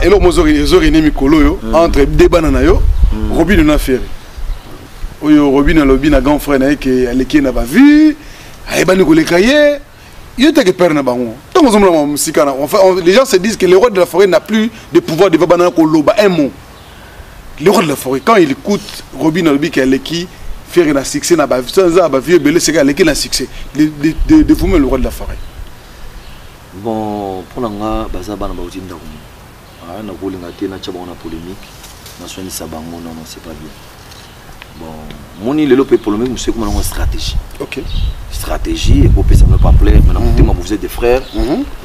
et là Zori Mikolo yo entre deux bananes yo Robin na Ferry oyo Robin alobi na grand frère na ke aleki na ba vu ayeba ni ko le cahier il était que père na bango donc les gens se disent que le roi de la forêt n'a plus de pouvoir de banana ko loba un mot. Le roi de la forêt quand il écoute Robin alobi ke aleki faire un succès na ba vieux belé c'est aleki na succès de vous le roi de la forêt. Bon pour nga baza bana ba utinda ko na ko linga te na tshaba na polémique na soini sabango non c'est pas bien. Bon moni le lopé polémique monsieur comment on stratégie. OK. Stratégie et pour ça ne pas plaire maintenant vous êtes des frères.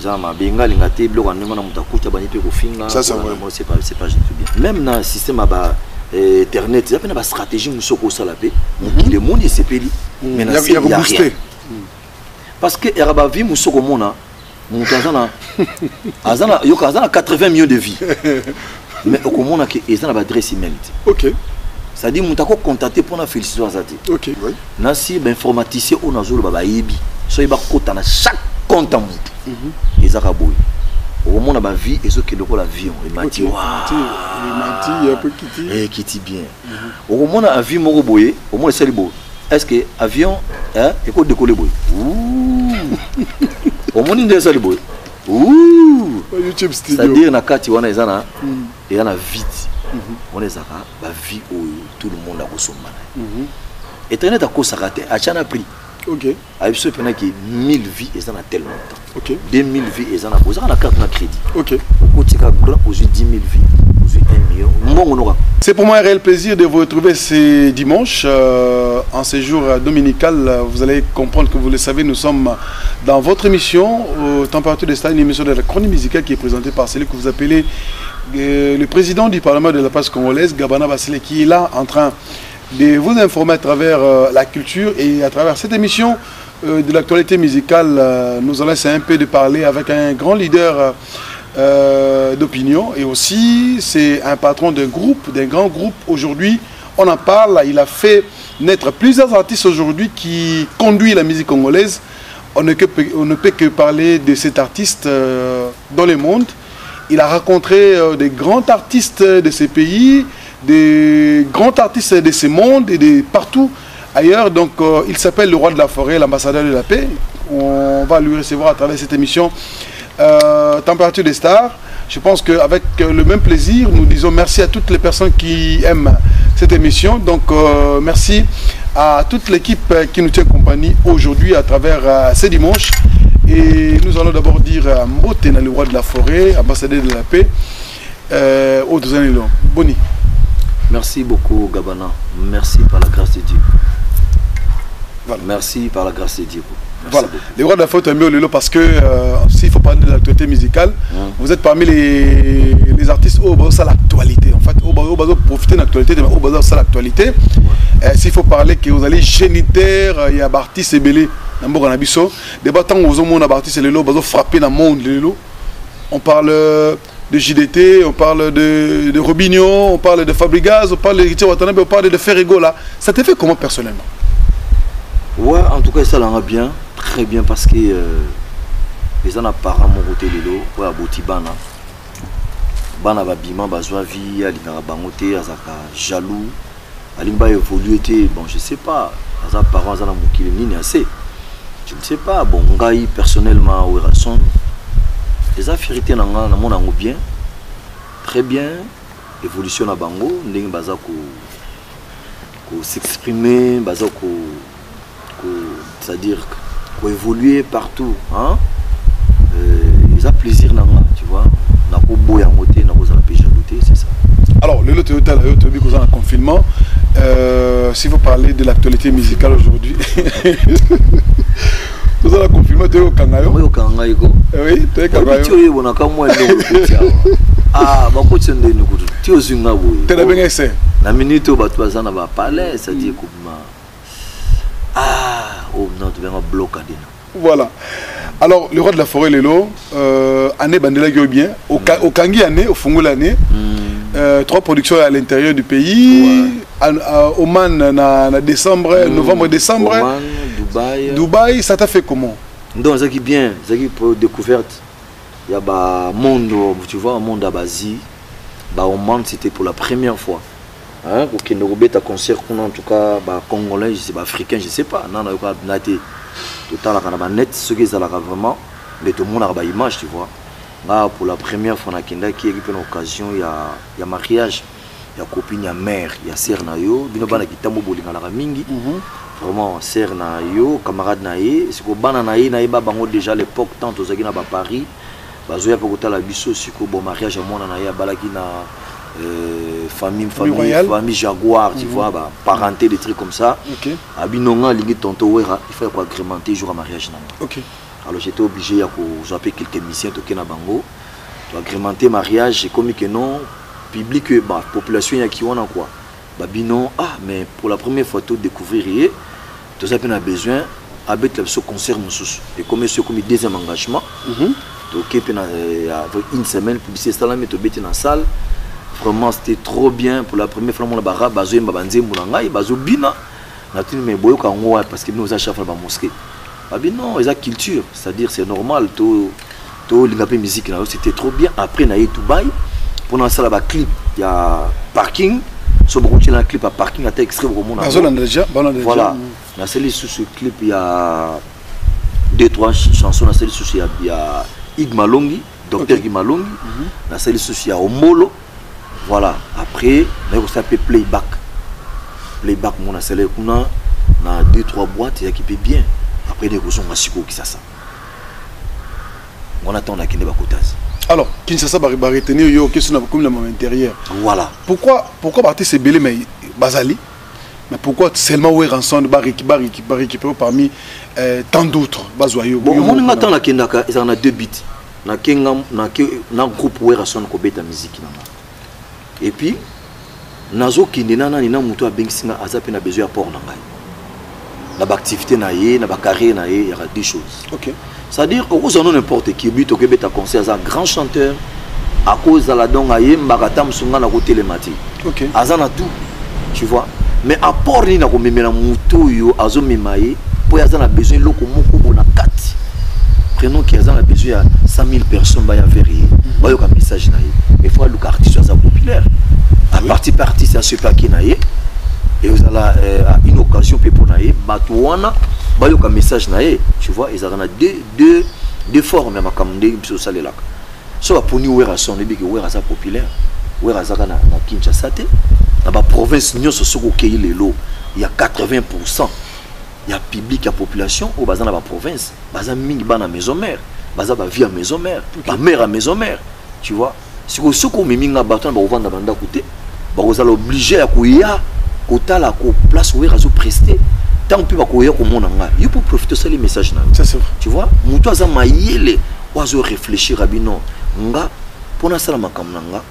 Ça ma benga linga te bloka ndema na mutakuta bani pe ko finga. Ça c'est pas bien. Même dans système ba internet il y a pas stratégie monsieur ko sala pe le monde c'est peli. Mais na c'est booster. Parce que eraba vie monsieur ko mona mon azana yo azana 80 millions de vies. Mais au comment que ils ont l'adresse email. OK. Ça dit mon tako contacter pour na féliciter azati. OK. Oui. Na si ben informaticien on a zolo baba yebi. So iba kota na chaque compte en mutu. Ezaka boy. Au moment na ba vie et ce que le la vie on mati. Mati un peu kiti. Kiti bien. Au moment na avion moko boyer, au moins c'est beau. Est-ce que avion hein et ko décoller boy. Au moment de ça le boy. YouTube studio. C'est-à-dire na kati wana ezana et yana vite. On est zaka ba vie où tout le monde a consommé. Internet a consacré à chana prix. OK. A eu pendant que 1000 vies et ça na tellement temps. OK. 2000 vies et ça na posé na carte na crédit. OK. Au tika grand aux 10 000 vies, aux 1 million. C'est pour moi un réel plaisir de vous retrouver ce dimanche en séjour dominical. Vous allez comprendre que vous le savez, nous sommes dans votre émission Température de Stade, une émission de la chronique musicale qui est présentée par celui que vous appelez le président du Parlement de la presse congolaise, Gabana Basile, qui est là en train de vous informer à travers la culture et à travers cette émission de l'actualité musicale. Nous allons essayer un peu de parler avec un grand leader d'opinion et aussi c'est un patron d'un grand groupe. Aujourd'hui, on en parle, il a fait naître plusieurs artistes aujourd'hui qui conduisent la musique congolaise. On ne peut que parler de cet artiste dans le monde. Il a rencontré des grands artistes de ces pays, des grands artistes de ce monde et de partout ailleurs. Donc il s'appelle le roi de la forêt, l'ambassadeur de la paix. On va lui recevoir à travers cette émission Température des stars. Je pense qu'avec le même plaisir, nous disons merci à toutes les personnes qui aiment cette émission. Donc merci à toute l'équipe qui nous tient compagnie aujourd'hui à travers ce dimanche. Et nous allons d'abord dire Mbotena, le roi de la forêt, ambassadeur de la paix, au Douzanilo. Boni. Merci beaucoup, Gabana. Merci par la grâce de Dieu. Voilà. Merci par la grâce de Dieu. Merci voilà. Les rois de la forêt sont mieux parce que s'il faut parler de l'actualité musicale, vous êtes parmi les artistes au bas de l'actualité. En fait, au bas de profiter de l'actualité, au bas de l'actualité. S'il faut parler que vous allez génitaire, il y a Bartis et Belé. Des bâtons aux hommes, on a Bartis et Lélo, on frapper dans le monde. On parle de JDT, on parle de Robinho, on parle de Fabregas, on parle de Richard Watanabe, on parle de Ferrego là. Ça t'a fait comment personnellement? Ouais, en tout cas, ça l'a bien, très bien parce que les gens apparemment mon côté Lélo, ouais, à Botibana. Bana babima, bazwa vie, alina bangote, azaka jaloux, alimba évolué, bon, je sais pas, azaka parents, azaka moukile, ni assez. Je ne sais pas, bon, ngai personnellement, ou Erason, les affaires na mon ango bien, très bien, évolution na bango, ndenge baza ko s'exprimer, baza ko c'est-à-dire ko évoluer partout, hein? Ils ont plaisir na nga, tu vois, na ko boya moté, na ko za la jalouté, c'est ça. Alors, le lot hôtel, vous en confinement, si vous parlez de l'actualité musicale aujourd'hui. Vous allez confirmer que vous avez oui, tu es ah, tu es la minute où tu as parlé, c'est-à-dire que ah, oh non, tu vas bloquer. Voilà. Alors, le roi de la forêt, Lélo, année Bandela bien, au Kangi année, au Fungo l'année, 3 productions à l'intérieur du pays, Oman en décembre, novembre, décembre. Dubaï, ça t'a fait comment? Donc, ça qui bien, ça qui pour découverte. il y a bah monde, tu vois, un monde à Basie, bah au monde c'était pour la première fois. Hein, pour qu'il nous ait un concert en tout cas bah congolais, je sais pas africain, je sais pas. Non, non, pas naté. Total la canaba net, ce qui est là vraiment, mais tout le monde a une image, tu vois. Là pour la première fois na kenda qui est une occasion, il y a mariage, il y a copine, il y a mère, il y a sœur na yo, bino bana kitambo bolinga la mingi. Vraiment sœur na yo, camarade na ye, c'est que bana na ye ba bango déjà l'époque tant aux agina ba Paris. Bazoya pour côté la biso siko bon mariage à mon na ya balaki na famille Jaguar, tu vois, bah, parenté, des trucs comme ça. Abinonga lingi tonto wera, il faut agrémenter jour à mariage na. Alors j'étais obligé à appeler quelques missions toke na bango. To agrémenter mariage, comme que non public bah population ya qui on a quoi. Bah binon mais pour la première fois tout découvrir tout ça a besoin avec le concert moussous. Et comme c'est comme deuxième engagement. Donc avec une semaine publicité ça là mais to bêter dans la salle. Vraiment c'était trop bien pour la première fois mon bara bazo mbabanze mulanga et bazo bina natini mais boyo kango parce que nous a chafra ba mosquée. Ah bien non, ils ont culture, c'est-à-dire c'est normal to l'ingapé musique là c'était trop bien après na tout bail pendant ça là clip il y a parking sur beaucoup de clip à parking à extrait au monde. Voilà. Dans celle sous ce clip il y a 2-3 chansons dans celle sous il y a Igmalongi, docteur Igmalongi, dans celle sous il y a Omolo. Voilà, après, on s'appelle playback. Playback, on a celle qu'on a 2-3 boîtes qui peut bien. Après, on a qui ça. On attend la Kine Bakotaz. Alors, Kinshasa va retenir yo question comme le moment intérieur. Voilà. Pourquoi partir ces belé mais Bazali? Mais pourquoi seulement ouais rançon de récupérer parmi tant d'autres Bazoyo? Bon, on attend la Kendaka, il y en a 2 bits. Na groupe ouais rançon ko beta musique na. Et puis, nazo kindenana nina muto a bengisinga azape na besoin apport na ngai. Na ba activité na ye, na ba carrière na ye, il y aura deux choses. OK. C'est-à-dire au cause n'importe qui but au Québec à concert un grand chanteur à cause de la don aye mbagata msunga na ko télématique. OK. Azana tout. Tu vois. Mais apport ni na ko memela muto yo azo memaye pour azana besoin loko moko bona 4. Prenons qu'il y a besoin de 100 000 personnes qui ont fait un message. Il faut que l'artiste soit populaire. À partir c'est ce paquet. Et vous avez une occasion pour naïe. Batouana, un message. Tu vois, ils ont deux formes. Mais comme ça, là. Soit pour nous, on est populaire. On est Kinshasa. Dans la province, il y a 80%. Il y a public, il y a population au bazar dans la province, bazar mingi bana maison mère, bazar ba vie à maison mère, ba mère à maison mère, tu vois. Si vous soko minga baton ba vendre banda côté, ba vous allez obligé à courir kota la ko place où réseau presté. Tant pis ba courir comme on nga. Il faut profiter ça les messages là. Ça c'est vrai. Tu vois, muto za mayele oiseau réfléchir à bino nga pour na sala makamna nga,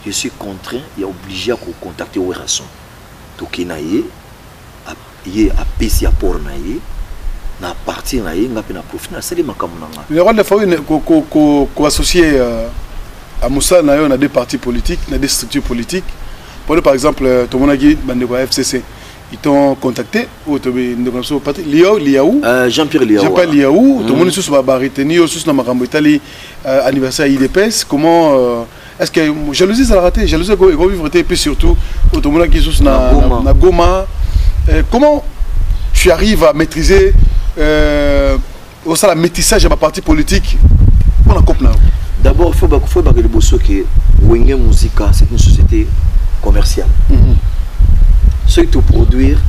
je suis contraint et obligé à contacter au raison. To kenaye il a PC à port naïe na partir naïe n'a pas na profit na sali makamnanga le rôle de famille ko associé à Moussa naïe on a des partis politiques on a des structures politiques pour par exemple tout le monde a dit bandeko FCC ils t'ont contacté ou tu es parti Liaou Jean-Pierre Liaou tout le monde sous va retenir sous na makambo Italie anniversaire IDPS comment est-ce que jalousie ça l'a raté jalousie go vivre et puis surtout tout le monde qui sous na Goma. Comment tu arrives à maîtriser la métissage de ma partie politique pour la COP? D'abord, il faut que le bosso que Wenge Musica, c'est une société commerciale. Ce que tu produire,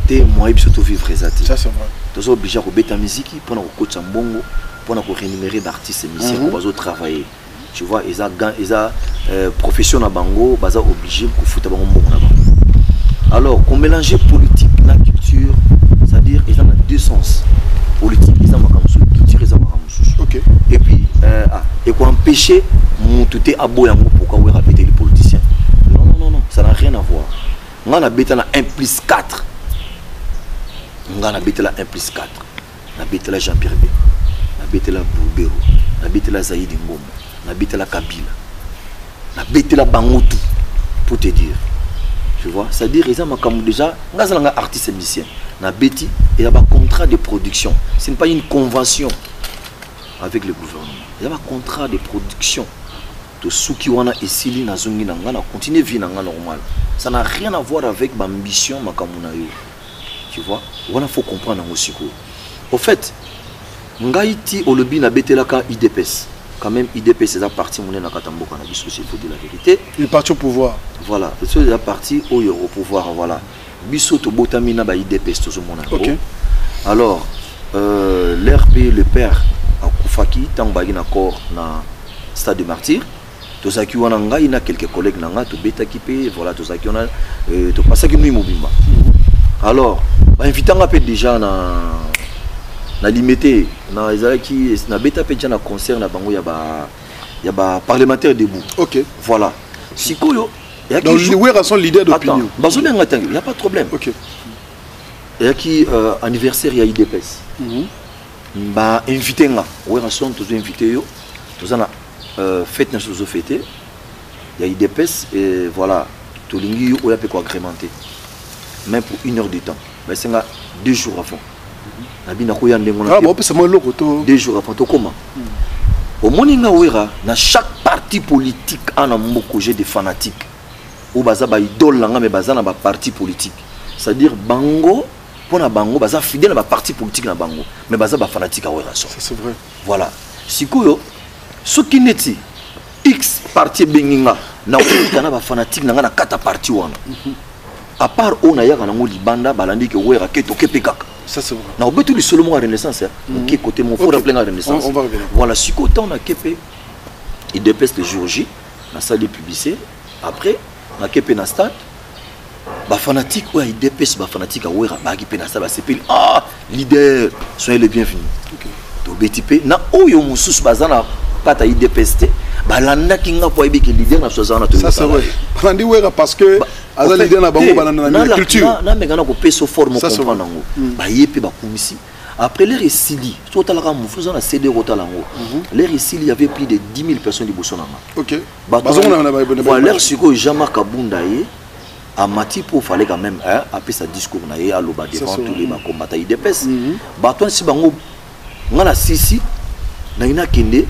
tu es moyen de vivre. Ça, c'est vrai. Tu es obligé de mettre ta musique pour coach en bongo, pour rémunérer d'artistes et musiciens, pour travailler. Tu vois, ils ont profession à bango, ils sont obligés de foutre bango. Alors, qu'on mélange politique et culture, c'est-à-dire qu'ils ont deux sens. Politique, ils ont culture, ils ont OK. Et puis, et qu'on empêcher mon tout est à boyango pourquoi on répéter les politiciens. Non, ça n'a rien à voir. On a habité la 1 plus 4. On a habité la 1 plus 4. On a habité la Jean-Pierre B. On a habité la Boubero. On a habité la Zaïd Ngom. On a habité la Kabila. On a habité la Bangotou. Pour te dire. Tu vois, c'est-à-dire qu'ils ont déjà un artiste et musicien. Na beti, il y a un contrat de production. Ce n'est pas une convention. avec le gouvernement. Il y a un contrat de production. De Soukiwana et Sili Nazungi Nangana continue vie normal. Ça n'a rien à voir avec ma ambition, ma kamunayo. Tu vois? Il faut comprendre aussi. Au fait, Ngaïti Olobi na betelaka IDPS. Quand même, IDPS c'est la partie où on est dans Katamboka, il faut dire la vérité. Il est parti au pouvoir. Voilà, c'est la partie où il est au pouvoir. Voilà. Bisoto Botamina ba IDPS tout ce monde. Ok. Alors, l'RP, le père Akoufaki, tant qu'il y a un accord dans le stade de martyr. Tozaki wana ngai na quelques collègues nanga to beta kipe voilà tozaki on a to pasaki nous mobimba. Alors ba invitanga pe déjà na limité na ezaki na beta pe déjà na concert na bango ya ba parlementaire debout. OK. Voilà. Sikoyo ya ki donc les sont leader d'opinion. Bazobe ngata, il y a pas de problème. OK. Ya ki anniversaire ya IDPS. Ba invité nga, wera son to invité yo. Tozana fête na chose fêté il y a IDPS et voilà tout lingi ou ya peut agrémenter même pour 1 heure de temps mais c'est 2 jours avant na bina ko ya ndengo na bon c'est moi loko to 2 jours avant to comment au moninga wera na chaque parti politique en mboko j'ai des fanatiques ou baza ba idole nga mais baza na ba parti politique c'est-à-dire bango pour na bango baza fidèle na ba parti politique na bango mais baza ba fanatique a wera so c'est vrai voilà sikoyo ce qui n'est X parti benginga na okana ba fanatique na ngana kata parti wana à part on a yaka na ngo libanda balandi ke wera ke to kepekaka ça c'est vrai na obetu li solo mo renaissance qui côté mon frère plein renaissance on va revenir voilà si côté on a kepe il dépêche le jour J na salle de publicité après na kepe na stade ba fanatique ouais il dépêche ba fanatique a wera ba ki pe na stade ba sepeli leader soyez les bienvenus OK to betipe na oyo mususu bazana kata IDPST balanda kinga po ebiki leader na sozana to ça c'est vrai bandi wera parce que aza leader na bango balanda na culture na mengana ko peso forme comprendre ngo ba yepe ba kumisi après les récili total ka mu faisant la CD rotalango les récili il y avait plus de 10 000 personnes liboso nanga OK bazona na voilà l'air siko Jean-Marc Kabunda ye à Mati pour fallait quand même après sa discours na ye à loba devant tous les combattants IDPS baton si bango ngana sisi na ina kende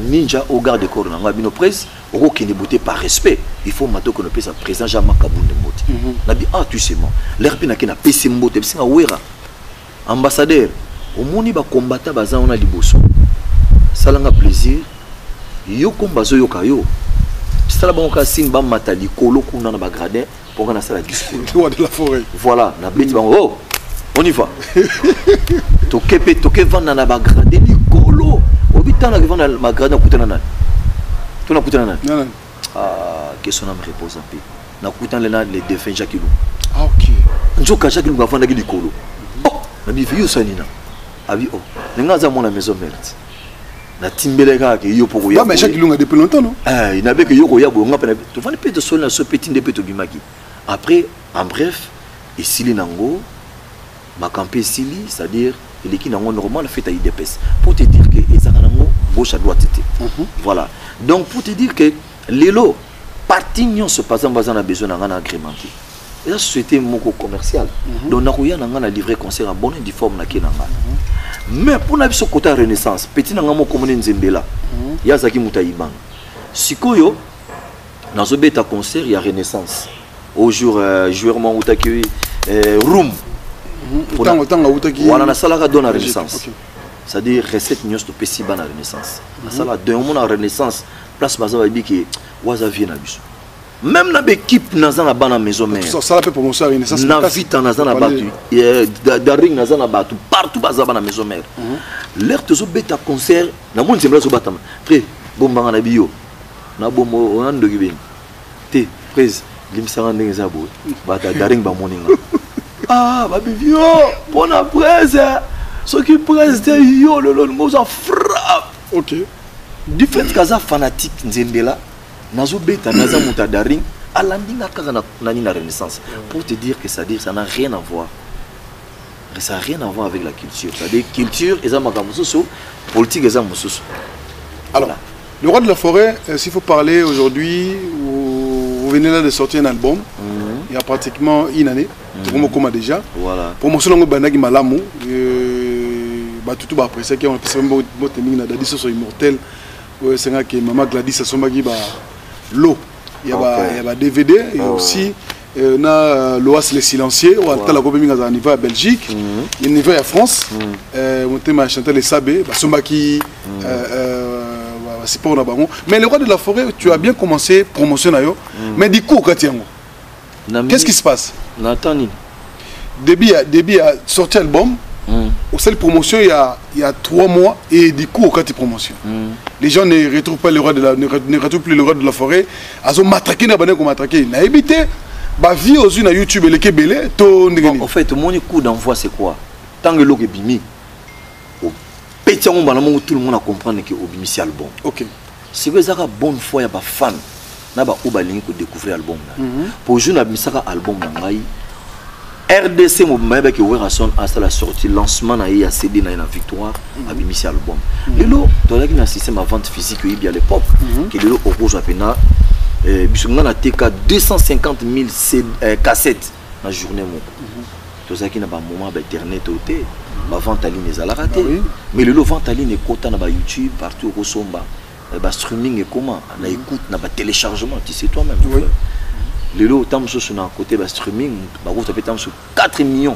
ninja au garde de corps na bino presse au kende beauté par respect il faut mato qu'on appelle ça président Jean-Marc Kabunda Moti na bi tu sais moi l'RP na kena PC Mbote bisinga wera ambassadeur au moni ba combattant baza on a liboso salanga plaisir yo kombazo yo kayo sala ba ka sin ba matali kolo kuna na ba gradin pour na sala discours de la forêt voilà na beti ba oh on y va toke vanda na ba gradin ni kolo obitana ke vanda ma gradin kutana na tuna kutana na non question na me repose un peu na kutana les défunts Jacques Lou OK njoka Jacques Lou ba vanda ki likolo na bi vieux sanina abi nga za mona maison merde na timbeleka ke yo poko ya mais Jacques Lou a depuis longtemps non il n'avait que yo ko ya bo nga pena to vanda pe de sol na so petit de pe to bimaki après en bref et Sili nango ma campé Sili c'est-à-dire il est qui nango normal fait à IDPS pour te dire que ezaka nango gauche à droite voilà donc pour te dire que lelo parti nyon se passant bazana besoin na agrémenter et la société moko commercial donc na koya na ngana livrer concert en bonne et due forme na kenanga mais pour na biso côté renaissance petit na ngamo komone nzembela ya zaki mutaibanga sikoyo na zo beta concert ya renaissance au jour joueur mo utaki room autant utaki voilà na sala ka dona renaissance c'est-à-dire recette nyos to pesi bana renaissance na sala de mon renaissance place baza ba biki waza vie na biso même na équipe naza na bana maison mère ça la peut promotion à renaissance na vita naza na batu daring naza na batu partout baza bana maison mère l'air to zo beta concert na mon sembla zo batama très bomba na bio na bombo on ndo gibeni te prise limsanga ndenge za bo bata daring ba moninga ba bivio bona presse ce qui presse yo le ngo za frappe OK du fait kaza fanatique nzembela nazo beta naza muta daring alandinga kaka na ni na renaissance pour te dire que ça n'a rien à voir ça n'a rien à voir avec la culture c'est-à-dire culture et ça makamususu politique et ça mususu alors le roi de la forêt s'il faut parler aujourd'hui vous venez là de sortir un album il y a pratiquement une année comme déjà voilà promotion ngo bandaki malamu tout ba apprécier qui on peut même botte mingi na dadi so immortel ouais c'est que maman Gladys Sombaki ba l'eau il y a ba DVD et aussi na l'Oas les silencieux ou à la Coupe mingi à niveau à Belgique il niveau à France on thème chanter les Sabé ba Sombaki c'est pas on a bon mais le roi de la forêt tu as bien commencé promotion na yo mais du coup quand qu'est-ce qui se passe Nathalie début à sortir album au seul promotion il y a 3 mois et du coup au quartier promotion les gens ne retrouvent pas le roi de la ne retrouvent plus le roi de la forêt ils ont matraqué na bané comme matraqué na évité ba vie aux une YouTube les kebele to ndengeni en fait mon coup d'envoi c'est quoi tant que l'eau est bimi au petit on bana tout le monde a comprendre que au bimi c'est album OK c'est que ça a bonne foi ya ba fan na ba obalingi ko découvrir album pour jour na bisaka album ngai RDC Mobile qui ouvert à la sortie lancement na ya CD na victoire a mis cet album lelo dans la système à vente physique il y a l'époque que lelo au rouge apena bisonga na TK 250 000 cassettes na journée moko to ça qui na ba moment ba internet oté ba vente en ligne ezala raté mais lelo vente en ligne est kota na ba YouTube partout au somba ba streaming et comment na écoute na ba téléchargement tu sais toi même les lots tant sur un côté de streaming, bah vous tapez tant sur 4 millions.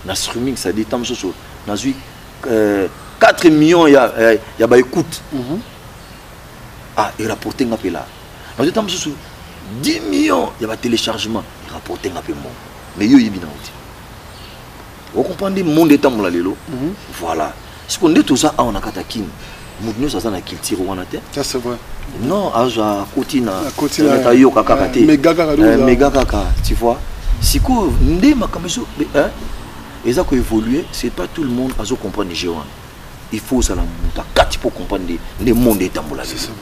Na streaming ça dit tant sur na 4 millions il y a bah écoute. Ah il rapporte un peu là. Na tant sur 10 millions il y a bah téléchargement, il rapporte un peu moins. Mais yo yibina outi. Vous comprenez monde de temps là les lots. Voilà. Ce qu'on dit tout ça on a katakin. Moudnou ça na culture wana te. Ça c'est vrai. Non, à Kotina, méga kaka, tu vois. Si quoi, ndé ma camiso, et ça qui évoluer, c'est pas tout le monde à comprendre les géants. Il faut ça la monter, quatre pour comprendre les mondes des tambours. C'est vrai.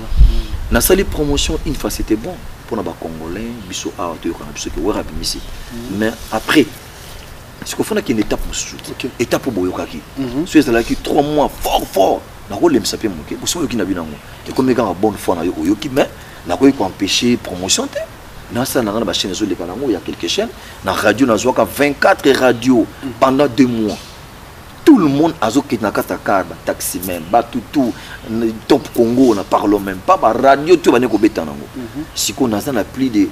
Na sali promotion une fois c'était bon pour les Congolais, biso a tu connais biso que wera bimisi. Mais après, ce qu'il faut qu'il y ait une étape pour étape pour boyokaki. C'est là qui 3 mois fort. Na ko lem sapé moké vous savez qui na binango et comme gars bonne foi na yo yoki mais na ko empêcher promotion te na ça na ba chaîne zo le kanango il y a quelques chaînes na radio na zo ka 24 radios pendant 2 mois tout le monde azo ki na kata car taxi même ba tout top Congo na parlons même pas ba radio tout ba ne ko betanango si qu'on a ça na plus de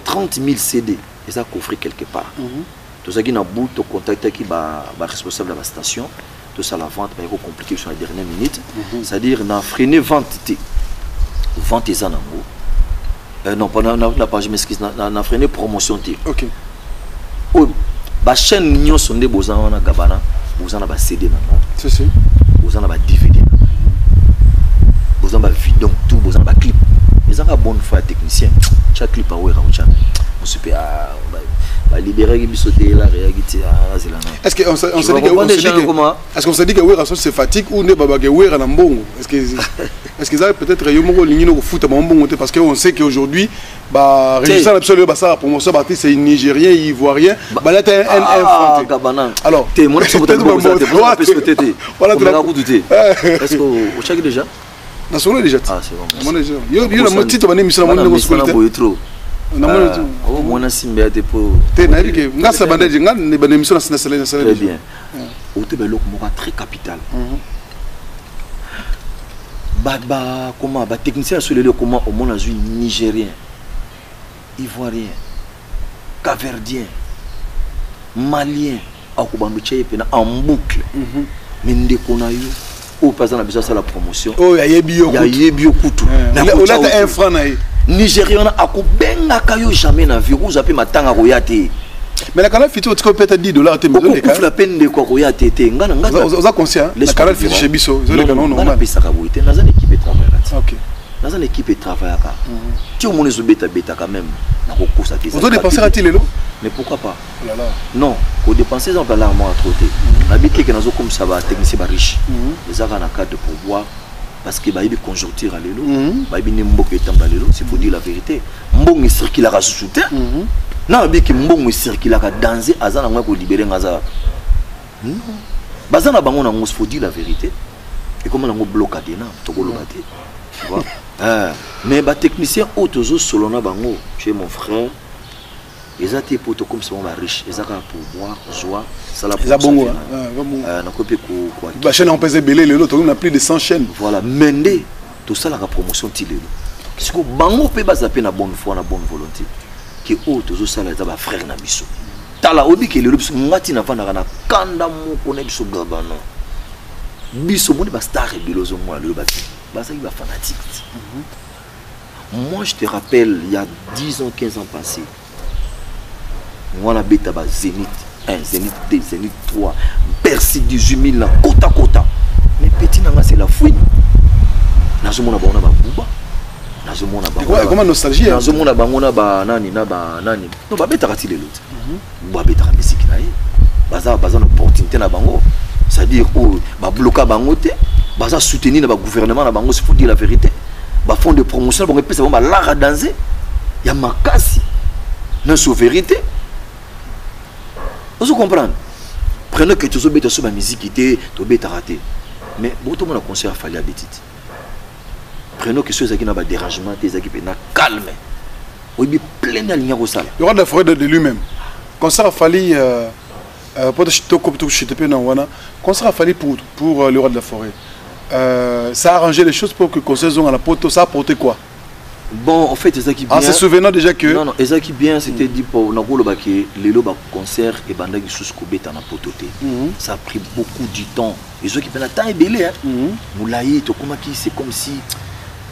30 000 CD et ça coffre quelque part tout ça qui na bout to contact qui ba responsable de la station tout ça la vente mais il compliqué sur la dernière minute c'est-à-dire na freiné vente les anango non pas la page m'excuse na freiné promotion té OK oh ba chaîne nyo sonde bozana na gabana bozana ba CD na non c'est bozana ba DVD bozana ba vidéo tout bozana ba clip mais ça bonne foi technicien chaque clip a ouais raoucha on se peut libérer qui sauter là réagir est-ce qu'on se dit que oui raison c'est fatigue ou ne baba que oui ranambongo est-ce que ça peut-être yo moko lingi no foot mbongo parce que on sait qu'aujourd'hui bah réussir absolument bah ça promotion parti c'est nigérien ivoirien bah là t'es un Gabana alors t'es moi c'est peut-être parce que t'étais voilà tu l'as goûté est-ce que au check déjà na solo déjà ah c'est bon yo la moitié de bonne émission na mo trop oh mon asimbe ate po te na que ngasa bandaje ngane ba émission na sala très bien au te belok mo très capital ba comment ba technicien sur le comment au monde azui nigérien ivoirien capverdien malien akubandu cheye pena en boucle mais ndeko na yo au pas na besoin la promotion oh ya yebi okutu na olata un franc na Nigérian a benga kayo jamais na vie vous appelez matanga royate mais la canal fitu tu peut être $10 te maison les la peine de quoi royate te ngana ngana vous êtes conscient la canal fitu chez biso vous les canons normal pesa ka boité na za équipe travaille OK na za équipe travaille ka ti o monezo beta quand même na ko kosa te vous doit dépenser à ti lelo mais pourquoi pas oh là là non ko dépenser dans la moi à trotter habiter que nazo comme ça va technicien ba riche les ara na cadre de pouvoir parce que bah il y a conjoncture à l'élo bah il y a mboko etamba l'élo c'est pour dire la vérité mbongo circule à sous-souter non bien que mbongo circule à danser azana ngwa ko libérer ngaza non bazana bango na ngos faut dire la vérité et comment on bloque na to ko lobate tu vois mais bah technicien autozo solona bango chez mon frère ils ont pour tout comme ça on va riche ils ont pour boire joie ça la ils ont bon na copie quoi bah chaîne on peut belé le lot on a plus de 100 chaînes voilà mende tout ça la promotion tilelo parce que bango peut basaper na bonne foi na bonne volonté que autres tout ça là ça va frère na biso tala obi ke le biso ngati na vana na kanda moko na biso gabana biso moni ba star bilozo moi le bati basa il va fanatique. Moi je te rappelle il y a 10 ans 15 ans passés moi la bêta ba Zénith 1 Zénith 2 Zénith 3 Bercy 18 000 kota kota mais petit nanga c'est la fouine nazomona ba ona ba buba nazomona ba comment nostalgie nazomona ba ngona ba nani na ba nani no ba bêta katile l'autre ba bêta ka musique na ye baza une opportunité na bango c'est-à-dire oh ba bloquer bango te baza soutenir na ba gouvernement na bango il faut dire la vérité ba fond de promotion ba pesa ba lara danser ya makasi na sous vérité vous comprenez prenez que tu zo bêta sur ma musique était to bêta raté mais bon tout le monde concert fallait habiter prenez que ceux qui na ba dérangement des équipes na calme oui bi plein de lignes au sale le roi de la forêt de lui-même concert fallait pour le roi de la forêt ça a arrangé les choses pour que concert à la poteau ça a apporté quoi bon en fait ça qui bien en se souvenant déjà que non ça qui bien c'était dit pour nakolo ba que le loba concert et bandaki sous kobeta na pototé ça a pris beaucoup du temps et ceux qui prennent temps est belé hein moulayi to comment qui c'est comme si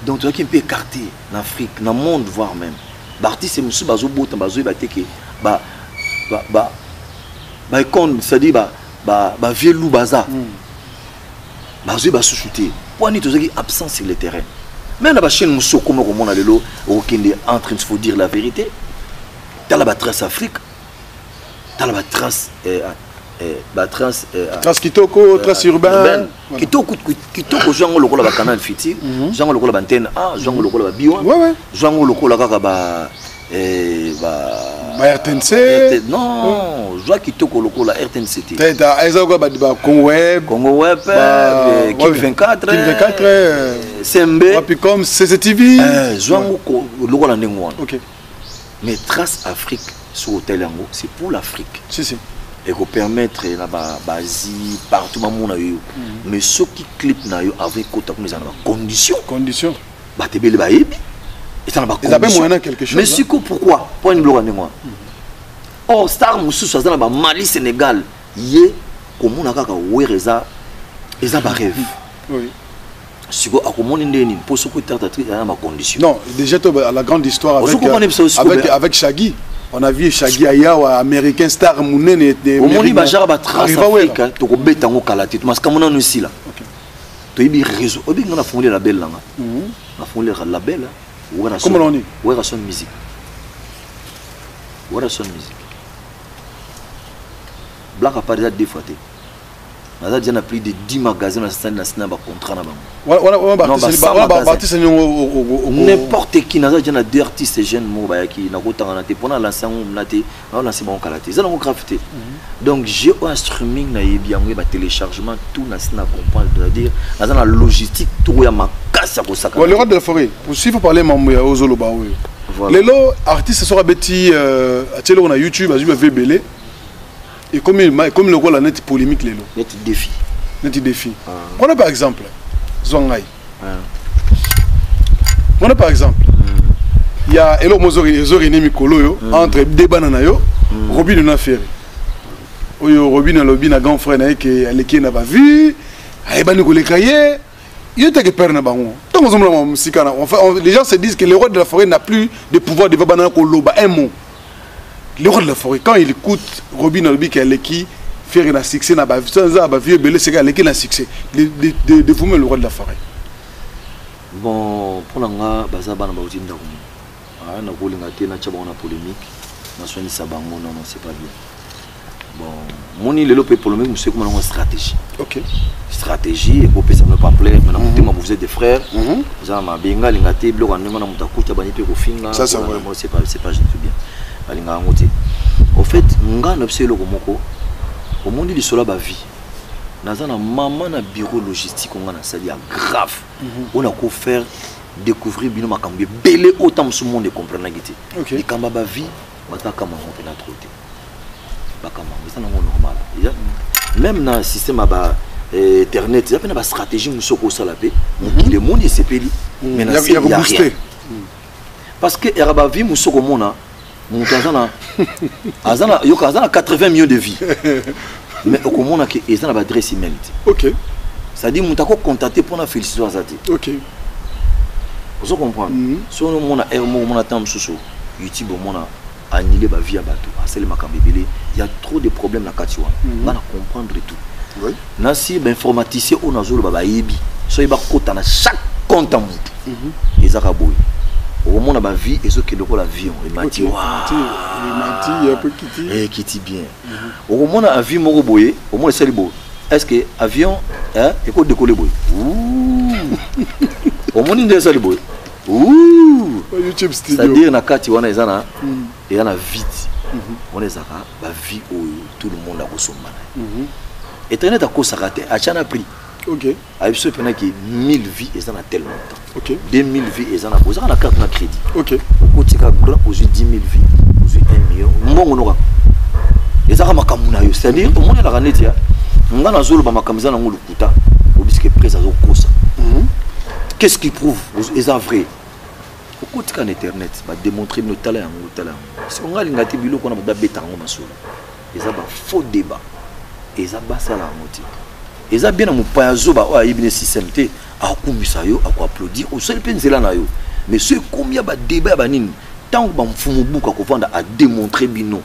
donc toi qui un peu écarté en Afrique dans le monde voire même l'artiste c'est monsieur bazo bota bazo ba teke ba c'est-à-dire vieux loup baza bazo ba sous-chuté pour ni tous qui absent sur le terrain mais la chaîne musso comme on a lelo okende en train de faut dire la vérité dans la trace Afrique dans la trace trace kitoko trace urbain kitoko jango lokola ba canal fiti jango lokola ba antenne A jango lokola ba biwa jango lokola kaka ba RTNC non je vois kitoko lokola RTNC teta ezako ba Congo Web Kim 24 Sembe puis comme CCTV jango lokola ndengwa OK mais Trace Afrique sur hôtel yango c'est pour l'Afrique si et qu'on permettre la basi partout mamona yo mais ceux qui clip na yo avec kota comme les conditions ba tebele ba yebi et ça na ba condition quelque chose mais si pourquoi pour une bloga moi oh star musu ça na ba Mali Sénégal yé comme on a kaka wereza eza ba rêve oui si ko akomoni ndeni pour ce que tata na ba condition non déjà la grande histoire avec Shaggy. On a vu Shaggy Ayawa, américain star Mounene et au monde Bajar ba trace Afrique to ko beta ngo kalati to mas kamona no sila to ibi réseau obi ngana fondé la belle là na fondé la belle comment on dit ouais son musique Black a parlé deux fois on a déjà plus de 10 magasins dans ba contrat na n'importe qui n'a déjà deux artistes jeunes mo ba qui na kotanga te pona lancer on na te na lancer bon qualité ça na graffité donc j'ai un streaming na yebi yango ba téléchargement tout na sina comprendre c'est-à-dire dans la logistique tout ya makasa ko saka le roi de la forêt pour si faut parler mambo ya ozolo ba oui les lo artistes sera beti atelo na YouTube azu ba belé et comme le rôle la net polémique les lo net défi on a par exemple Zongai on a par exemple il y a Elo Mozori Nemi Kolo entre deux bananes yo Robin na Ferry oyo Robin lobi na grand frère na ke aleki na ba vu ay bani ko le cahier il te que perdre na bango donc on musika na les gens se disent que le roi de la forêt n'a plus de pouvoir de banana ko loba un mot. Le roi de la forêt, quand il écoute Robin Olbi qui est qui faire un succès, n'a pas vieux belé, c'est qu'il a un succès. De vous le roi de la forêt. Bon, pour l'anga, Bazaba n'a pas eu de ah, na voulu ngate na tchaba on a polémique, na soigné ça bango non c'est pas bien. Bon, mon il est le polémique, monsieur comment on stratégie. OK. Stratégie et pour ça me pas plaire, mais maintenant vous êtes des frères. Vous avez ma benga lingate bloc en demandant mon takuta bani pe ko finga. Ça c'est vrai. C'est pas je ne bien. Au fait, nga na pselo komoko au monde li sola ba vie. Naza na maman na bureau logistique on a sali grave. On a ko faire découvrir bino makambe belé autant ce monde comprendre ngiti. OK. Li kamba ba vie bataka mango pe na troté baka mango ça normal même dans système ba internet il y a une stratégie musoko sala pe le monde est sepeli mais na c'est booster parce que eraba vie musoko mona mon azana yo azana 80 millions de vies mais au comment que ils ont l'adresse email. OK. Ça dit mon tako contacter pour na féliciter azati. OK. Vous comprenez? Si on mona mon attend sous YouTube mona annuler ba vie à bateau. C'est le makambebele, il y a trop de problèmes na katiwa. On va comprendre tout. Oui. Na si ben informaticien on a zolo baba yebi. So iba kota na chaque compte en mutu. Ezaka boy. Au moment de ma vie, et ce qui est de l'avion, il m'a dit, il peu qui dit bien. Au moment de la vie, mon boy, au moins c'est le beau. Est-ce que l'avion, hein, il faut décoller boy. Au moment de ça le boy. YouTube studio. C'est-à-dire na kati wana ezana et yana vite. On est zaka, ba vie où tout le monde a consommé. Internet a consacré, a chana pris. OK. A eu pendant que 1000 vies et ça n'a tellement temps. OK. 2000 vies et ça n'a pas. Ça n'a carte na crédit. OK. Au côté grand aujourd'hui 10 000 vies, aujourd'hui 1 million. Mon on aura. Et ça ma kamuna yo. C'est-à-dire au moins la raneti ya. Ngana zolo ba makamza na ngulu kuta. Au bisque près à zokosa. Qu'est-ce qui prouve et ça vrai? Au côté kan internet va démontrer nos talents, nos talents. Si on a l'ingati bilo qu'on a ba beta ngoma solo. Et ça va faux débat. Et ça ba ça la moti. Et ça bien mon payazo ba wa ibine système te akumisa yo applaudir au seul penzela na yo mais ce combien ba débat ba nini tant ba mfumu buka ko vanda a démontrer bino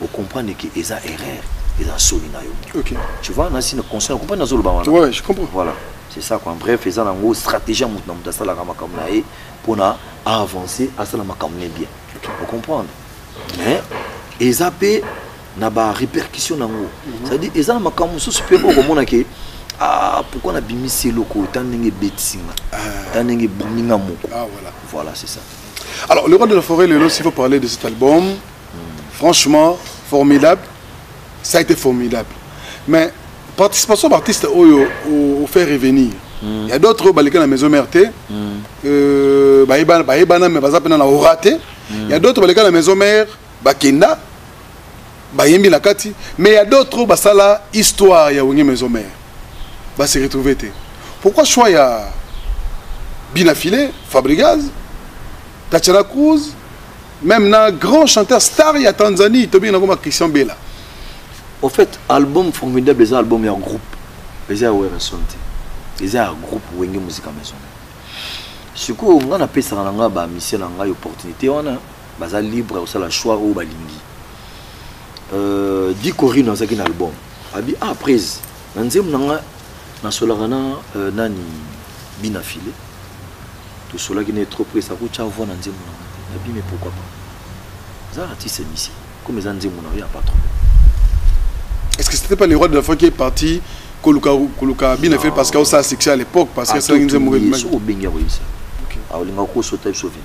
au comprendre que eza erreur eza soli na yo. OK. Tu vois na si ne conseil comprendre na zolo ba wana. Ouais, je comprends. Voilà, c'est ça quoi. En bref, faisant la stratégie à mutu na sala kama kamna e pour na avancer à sala makamne bien. Vous comprenez? Mais eza pe na ba répercussion nango. C'est-à-dire eza makamu so super ko mona ke pourquoi on a bimisé loko tant n'engé betsinga tant n'engé buminga moko. Voilà c'est ça. Alors le roi de la forêt Lelo, s'il faut parler de cet album, franchement formidable, ça a été formidable. Mais participation d'artistes au faire revenir. Il y a d'autres balika la maison mère té baïbana mais baza pena na oraté. Il y a d'autres balika la maison mère bakenda bayembi la kati, mais il y a d'autres basala histoire ya wongi maison mère. Va se retrouver. Pourquoi choix il y a Binafilé, Fabregas, Tatiana Cruz, même un grand chanteur star il y a Tanzanie, Tobi na comme Christian Bella. Au fait, album formidable, les albums il y a un groupe, les a ouais ressenté, les a un groupe wenge musique à maison. Ce que on a appelé ça nanga ba mission nanga opportunité on a baza libre au la choix au balingi. Di Corine dans un album. Abi après nanzem nanga na solarana nani Binafilé tout cela qui n'est trop près ça coûte à voir nanzem nanga. Abi mais pourquoi pas? Ça artiste ici comme les nanzem nanga il y a pas trop. Est-ce que c'était pas le roi de la foi qui est parti Koluka Binafilé parce qu'il y a ça succès à l'époque parce que c'est nanzem mourir de mal. Au benga oui ça. OK. Ah on a ko sauter sauver.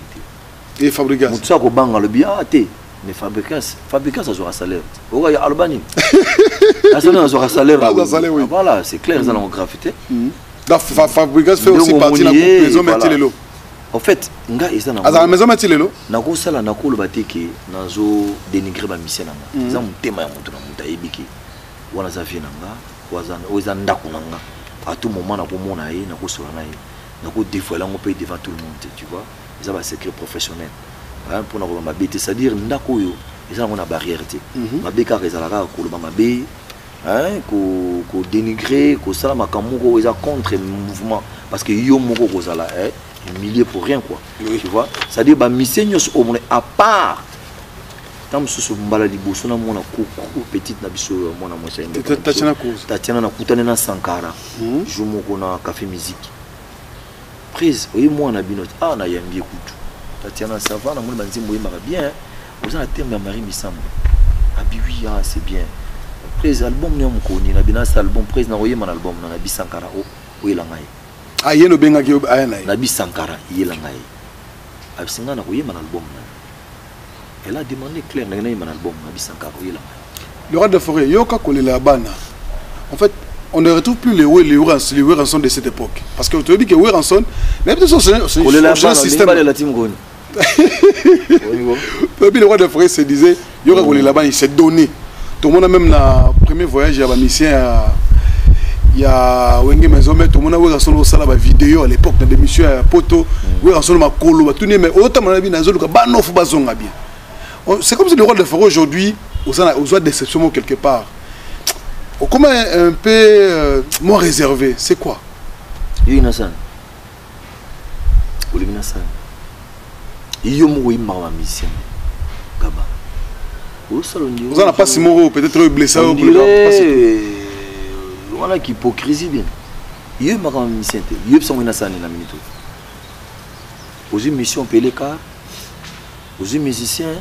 Et Fabregas. Mutsa ko banga le bien té. Mais Fabregas ça aura salaire. Oh, il y a Albanie. Ça aura salaire. Voilà, c'est clair, ils ont graffité. Fabregas fait aussi partie de la maison Matilelo. En fait, la maison Matilelo. Nako sala nako le bateke nazo dénigrer ba mission nanga. Ils ont tema ya mutu na muta ebiki. Wana za vie nanga, waza ndako nanga. À tout moment nako mona ye, nako sola na ye. Nako dévoiler on peut devant tout le monde, tu vois. Ils ont un secret professionnel. Pour nous mabé, c'est-à-dire ndako yo eza na barrière te mabé ka rezalaka ko lo mabé ko dénigrer ko sala makamoko eza contre mouvement parce que yo moko ko zala humilié pour rien quoi. Tu vois, c'est-à-dire ba misenyos au monde à part tam susu mbala liboso na mona ko petite na biso mona mosa Tatiana na kutana na Sankara jumoko na café musique prise oyi mwana binot na yambi kutu Tatiana ça va, on a dit bien. Vous avez un terme à Marie Missam. Ah oui, c'est bien. Après album, nous avons connu. Nous avons album, après nous avons un album, nous avons Sankara. Où est l'angaï? Ah, il y a le benga qui est Nous avons Sankara, il est l'angaï. Nous avons un album. Elle a demandé clair, nous avons un album, nous avons Sankara, où est l'angaï? Le roi de forêt, Yoka Kolé Bana. En fait, on ne retrouve plus les Weranson de cette époque. Parce que tu dis que Weranson, c'est un système. Le roi de forêt se disait, il y aura là-bas, il s'est donné. Tout le monde a même le premier voyage, il y a un mission, il y a Wenge Maison, tout le monde a vu son salle vidéo à l'époque, dans des missions à Poto, où il y a Kolo, tout le monde, mais autant de vie, c'est comme si le roi de forêt aujourd'hui, aux oies d'exception quelque part. Comment un peu moins réservé, c'est quoi? Il y a une scène. Il y a une scène. Il y a une mission. Gaba. Vous n'avez pas si moro, peut-être blessé. On dirait... Voilà qu'hypocrisie bien. Il y a une mission. Il y a une scène. Aux émissions Péléka, aux musiciens,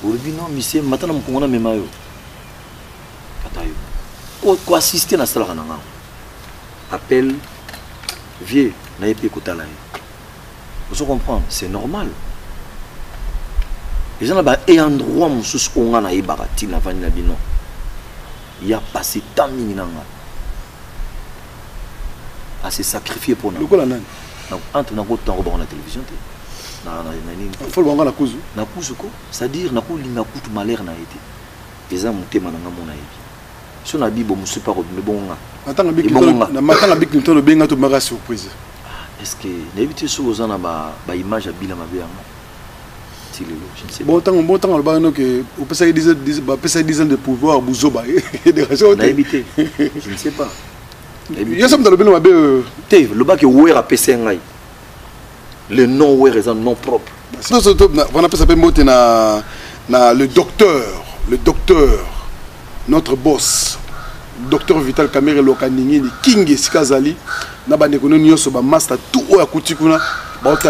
aux musiciens, maintenant on a même maillot. Quoi assister à cela? Appel vieux, n'a pas écouté là. Vous comprenez? C'est normal. Les gens là-bas, et endroit où on a eu barati la vanille non. Il y a passé tant de minutes à se sacrifier pour nous. Le quoi la nani? Entre nous temps on la télévision. Il faut le voir la cause. La cause quoi? C'est-à-dire na ko linga kutu malheur na été. Les gens monté mananga mona yebi. Si on a dit bon monsieur pas mais bon attends na big Newton le benga to mara surprise. Est-ce que n'éviter sur aux ana ba image à bila mabe yango? Je ne sais pas. Bon temps le bano que on peut ça dire de pouvoir bouzoba des raisons. Éviter. Je ne sais pas. Il y a ça dans le beno mabe le bas que ouer a PC ngai. Le nom ouer est un nom propre. On appelle ça le docteur, notre boss, docteur Vital Kamere Lokanini, le King Sikazali, master tout au Akutikuna, donc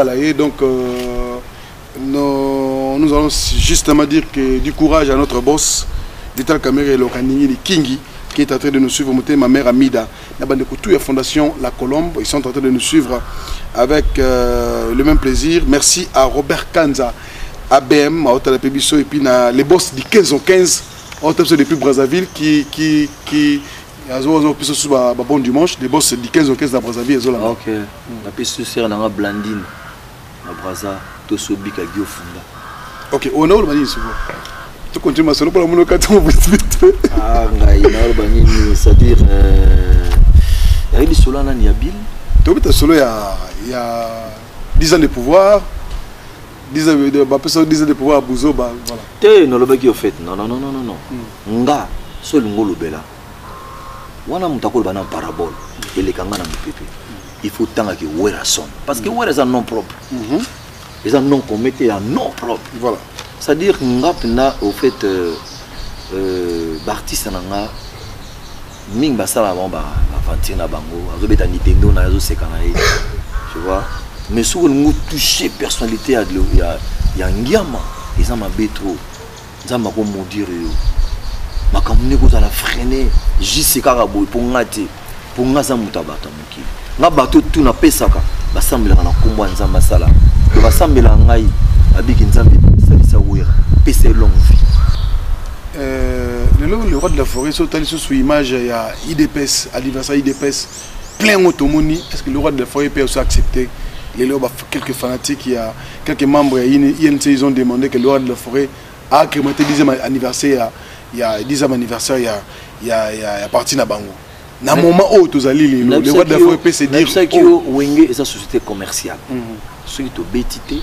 nous allons justement dire que du courage à notre boss, Vital Kamere Lokanini, le King, qui est en train de nous suivre, ma mère Amida, la fondation La Colombe, ils sont en train de nous suivre avec le même plaisir. Merci à Robert Kanza, ABM, et puis les boss du 15 au 15, depuis Brazzaville, qui bon dimanche, les boss du 15 au 15 à Brazzaville. Ok, la piste c'est un Blandine, à Brazza, tout ce bic à Giofunda. Ok, on a le tu continues à se pour la monocaton vite. Ah, c'est-à-dire, il y a des solos dans Niabil. Tu as solo il y a 10 ans de pouvoir, 10 ans de pouvoir à Bouzo, voilà. Tu non le bec au fait. Non. Nga, seul ngolo bela. Wana mutako bana parabole et les kangana mpepe. Il faut tant que wera son parce que wera est un nom propre. Les un nom qu'on mettait un nom propre. Voilà. C'est-à-dire nga au fait l'artiste nanga ming basala avant aventure na bango azobeta Nintendo na zo sekana ye. Tu vois, mais si on touche personnalité à ya ngiama ils ont ma bétro ils ont ma ko maudire yo makamune ko za la freiner jisika ka boy pour ngati pour ngaza mutabata mukili nga bato tout na pesaka basambela na kombo nzamba sala to basambela ngai abiki nzambe salisa wera pese longue vie. Le roi de la forêt, sur l'image, il y a IDPS, anniversaire IDPS, plein automoni. Est-ce que le roi de la forêt peut aussi accepter? Il y a quelques fanatiques, il y a quelques membres, ils ont demandé que le roi de la forêt a accrémenté le 10e anniversaire, il y a 10e anniversaire, il y a parti na bango. Dans le moment où tu as le roi de la forêt peut se dire... C'est que Wenge est une société commerciale. Ceux qui ont bétité,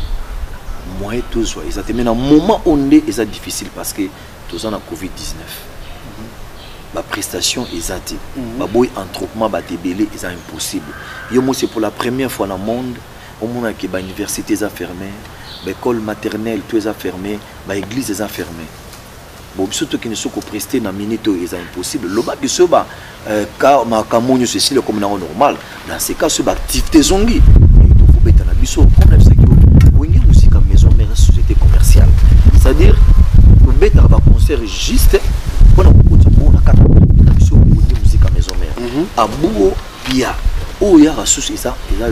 moi et tout ça. Mais dans le moment où on est, c'est difficile parce que tous en a Covid-19. Ma prestation est atteinte. Ma boy entrepreneur va débélé, c'est impossible. C'est pour la première fois dans le monde, au moment que l'université est fermée, l'école maternelle tout est fermée, l'église est fermée. Bon, surtout que nous sommes prestés dans minute c'est impossible. Le bac de ce bas, car ma camonio ceci le comme normal. Dans ces cas, ce bas activité zongi. Il faut mettre un abisso. Problème c'est que Wenge musique en maison mère société commerciale. C'est-à-dire le bête à concert juste pour la musique à maison mère. À Bougo, Pia, où il y a la souci ça, et là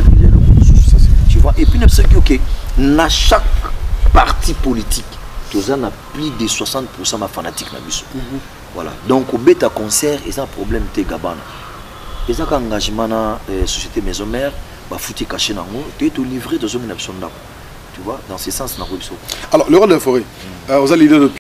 tu vois. Et puis ok, dans chaque parti politique, tous en a plus de 60% de fanatiques na biso. Voilà. Donc au bêta concert, ils ont un problème de Gabana. Ils ont un engagement dans la société maison mère, bah foutu caché dans eux, tu es livré dans une option là. tu vois, dans ce sens, alors le rôle de la forêt, vous avez l'idée de